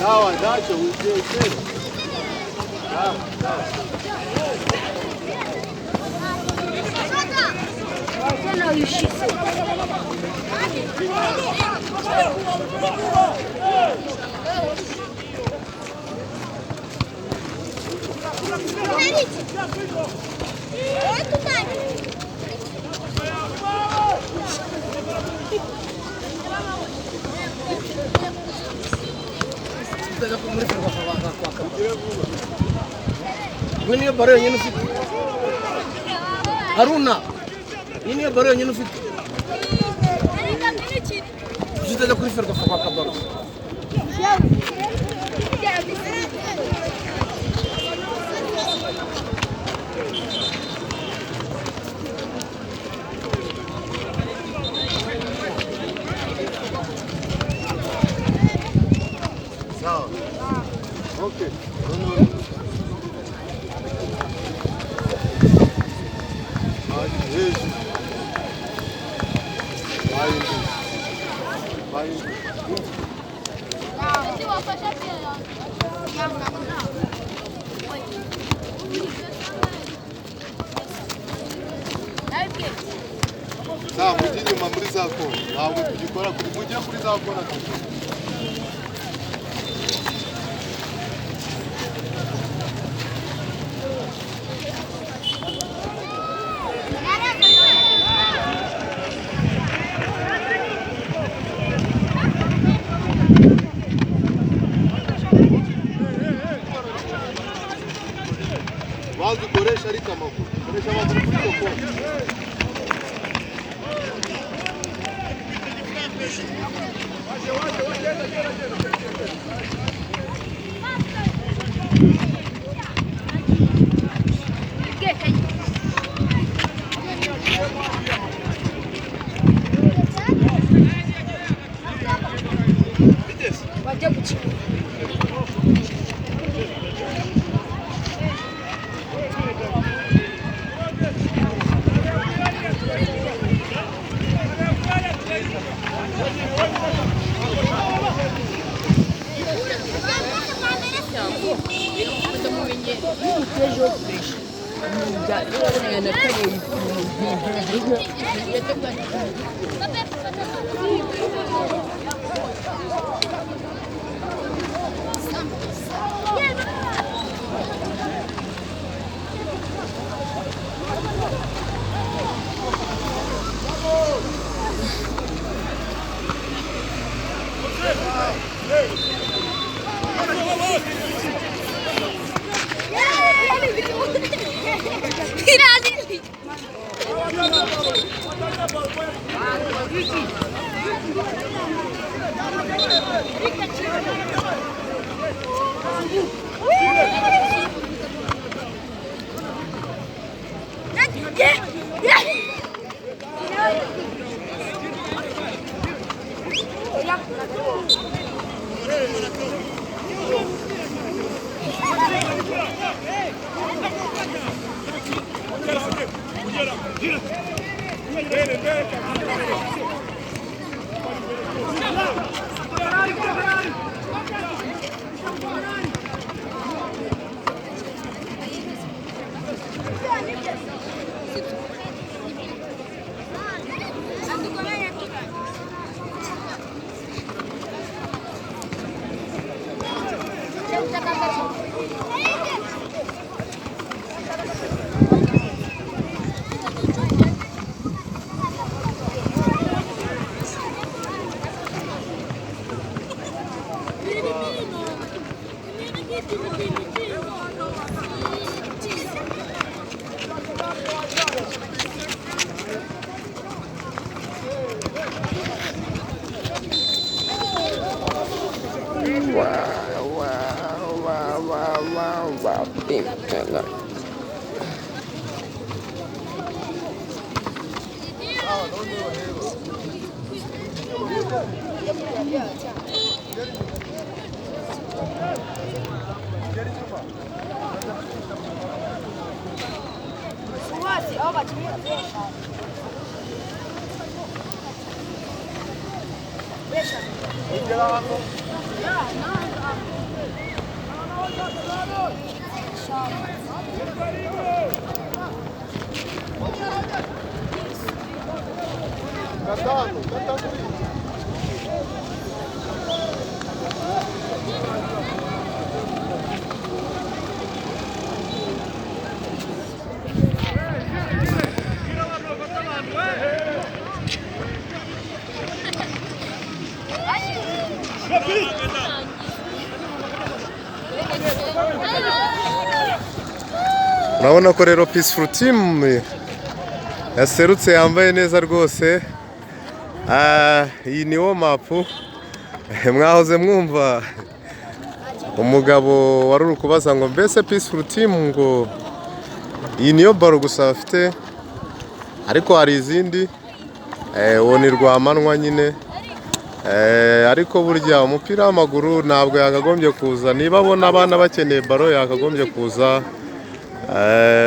Sawa, nacho uje tena. Sawa, sawa. Tena uishise. Ini barang yang nufit. Haruna. Ini barang yang nufit. Kita dah kulifer ke fakak kabar. Sawa. Okay. Sawa, mujije mamuri zako. Ntabwo tugikora kuri mujye kuri zakora. Wazi koresha ariko amakuru. Koresha amakuru kuri telefone. Wajya gukina. Wow, pink color. urabona ko rero Peaceful Team yaserutse yambaye neza rwose. Iyi ni warm-up. Mwahoze mwumva umugabo wari uri kubaza ngo mbese Peaceful Team ngo iyi niyo baro gusa bafite, ariko hari izindi. Uwo ni Rwamanwa nyine. Ariko burya umupira w'amaguru ntabwo yakagombye kuza, niba abona abana bakeneye baro yakagombye kuza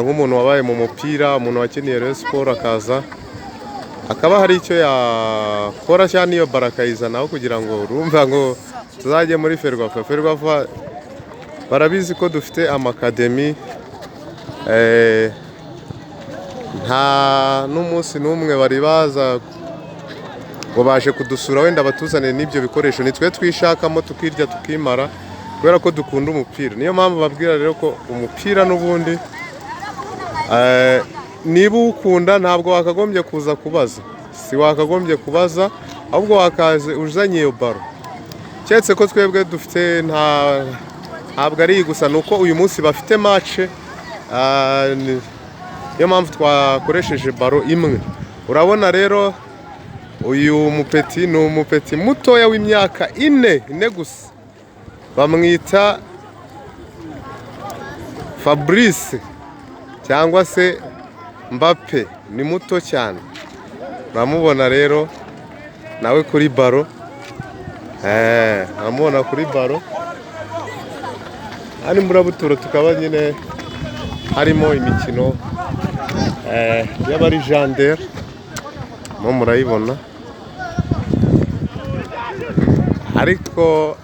nk'umuntu wabaye mu mupira, umuntu wakeneye Rayon Sport akaza akaba hari icyo yakora cyane niyo baro akayizanaho kugira ngo urumva ngo tuzajye muri Ferwafa. Ferwafa barabizi ko dufite amakademi, nta n'umunsi n'umwe bari baza ngo baje kudusura wenda batuzanire n'ibyo bikoresho, nitwe twishakamo tukirya tukimara kubera ko dukunda umupira. Niyo mpamvu babwira rero ko umupira n'ubundi niba ukunda ntabwo wakagombye kuza kubaza, si wakagombye kubaza, ahubwo wakaze uzanye iyo baro. Cyetse ko twebwe dufite ntabwo ari gusa nuko uyu munsi bafite match, niyo mpamvu twakoresheje baro imwe. Urabona rero uyu mupeti ni umupeti mutoya w'imyaka ine gusa, bamwita Fabrice cyangwa se Mbappe, ni muto cyane. Uramubona rero nawe kuri baro, uramubona kuri baro. Hano Mburabuturo tukaba nyine harimo imikino y'abari Gendarme, mo murayibona. Ariko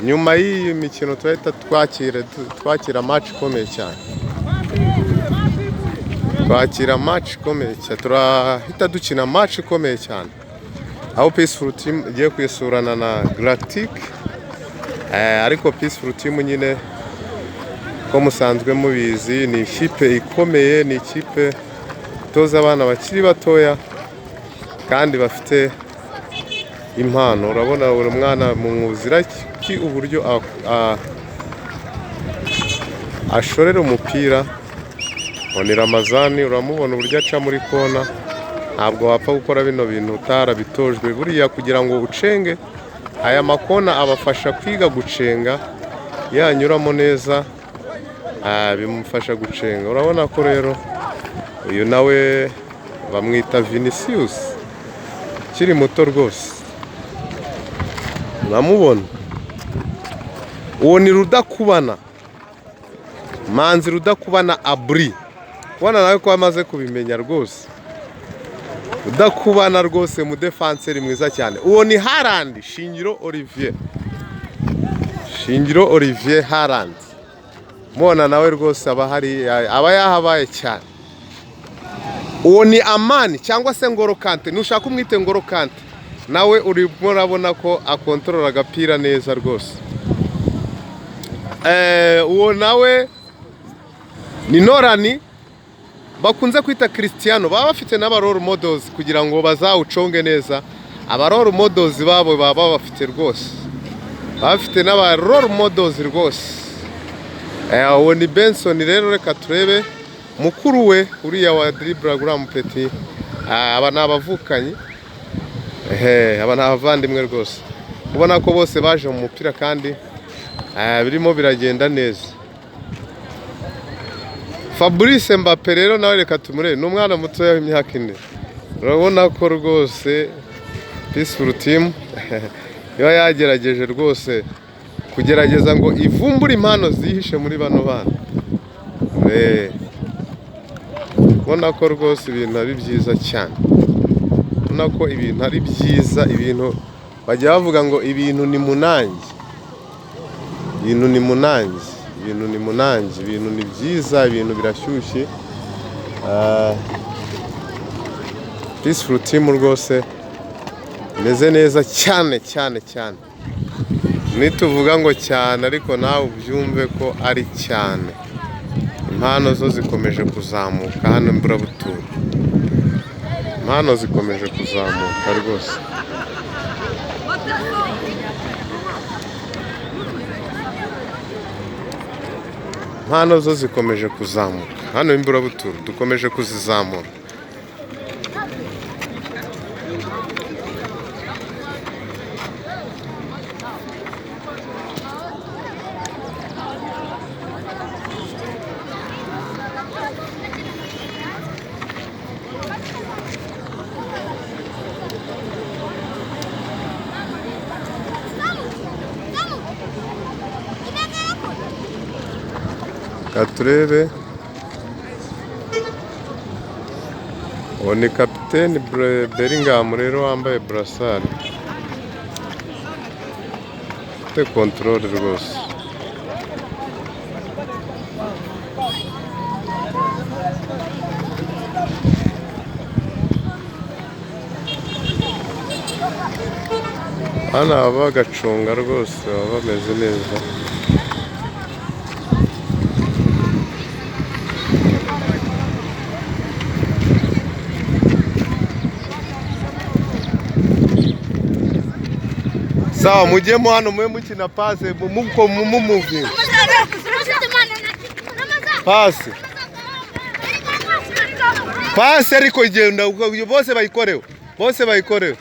nyuma y'iyi mikino tuhita twakira match ikomeye cyane. Turahita dukina match ikomeye cyane, aho Peaceful Team igiye kwisurana na Galactic. Ariko Peaceful Team nyine ko musanzwe mubizi ni ikipe ikomeye, ni ikipe itoza abana bakiri batoya kandi bafite impano. Urabona buri mwana mu mwuzira ki uburyo ashorera umupira. Ni Ramazani, uramubona uburyo aca muri kona. Ntabwo wapfa gukora bino bintu utarabitojwe. Buriya kugira ngo ucenge aya makona abafasha kwiga gucenga, yanyuramo neza bimufasha gucenga. Urabona ko rero uyu nawe bamwita Vinicius, kiri muto rwose. Uramubona, uwo ni Rudakubana, Manzi Rudakubana Abri. Ubona nawe ko amaze kubimenya rwose. Rudakubana rwose mu defenseur mwiza cyane. Uwo ni Haaland, Shingiro Olivier Haaland. Mubona nawe rwose aba yahabaye cyane. Uwo ni Amani cyangwa se Ngolo Kante, nushaka umwite Ngolo Kante. Nawe urimo urabona ko akontorora agapira neza rwose. Uwo nawe ni Norani, bakunze kwita Cristiano. Baba bafite n'aba role models kugira ngo bazawuconge neza. Aba role models babo baba bafite rwose, bafite n'aba role models rwose. Uwo ni Benson rero, reka turebe mukuru we uriya wa dribble Gram Petit. Aba nabavukanye, aba nabavandimwe rwose. Ubona ko bose baje mu mupira kandi birimo biragenda neza. Fabrice Mbappe rero nawe reka tumurebe, ni umwana mutoya w'imyaka 4. Urabona ko rwose Peaceful Team yo yagerageje rwose kugerageza ngo ivumbure impano zihishe muri bano bana. Ubona ko rwose ibintu ari byiza cyane. Ubona ko ibintu ari byiza, ibintu bajya bavuga ngo ibintu ni munange, ibintu ni munange, ibintu ni munange, ibintu ni byiza, ibintu birashyushye. Peaceful Team rwose imeze neza cyane cyane cyane. Nituvuga ngo cyane ariko nawe ubyumve ko ari cyane. Impano zo zikomeje kuzamuka hano Mburabuturo, impano zikomeje kuzamuka rwose. Impano zo zikomeje kuzamuka hano Mburabuturo, dukomeje kuzizamura. Turebe, uwo ni kapiteni Bellingham rero wambaye burasari, ufite kontorore rwose. Hano baba bagacunga rwose, baba bameze neza. Sawa, mujyemo hano mwe mukina pase muko mumuvinga pase pase ariko igenda bose bayikorewe, bose bayikorewe.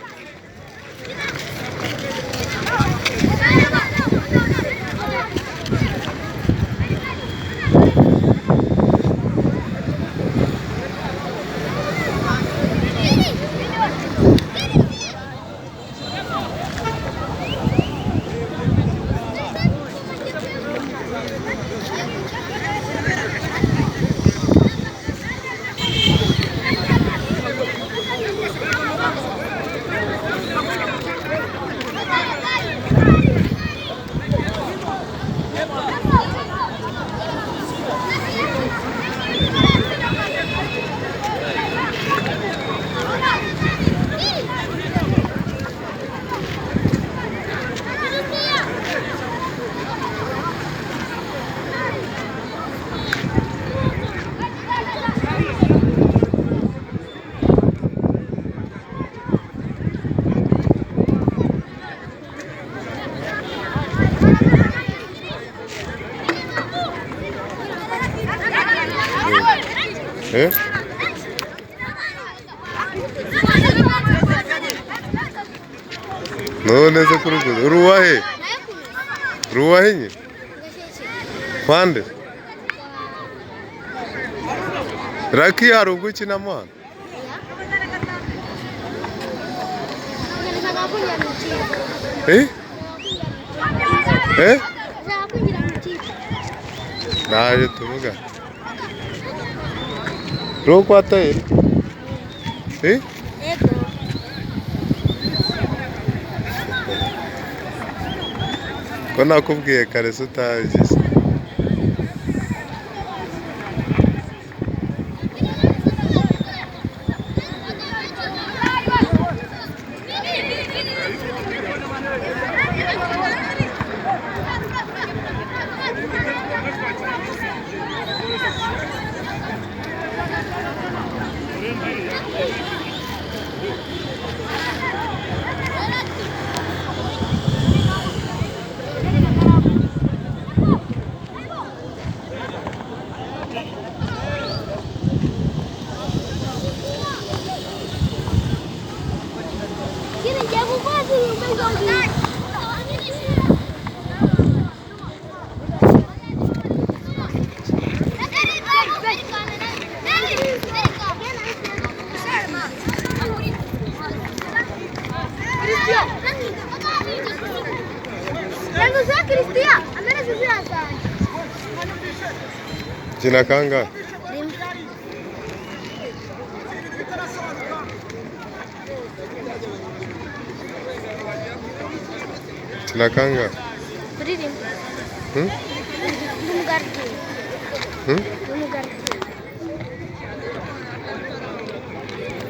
None se kuruguza ruwahe ruwahe nye kwande raki haruguki na mwana naje tuvuga roko ataye ko nakubwiye kare se utagize Jina kanga ukina kangahe? kuririmba Hmm? n'umugardiye Hmm? n'umugardiye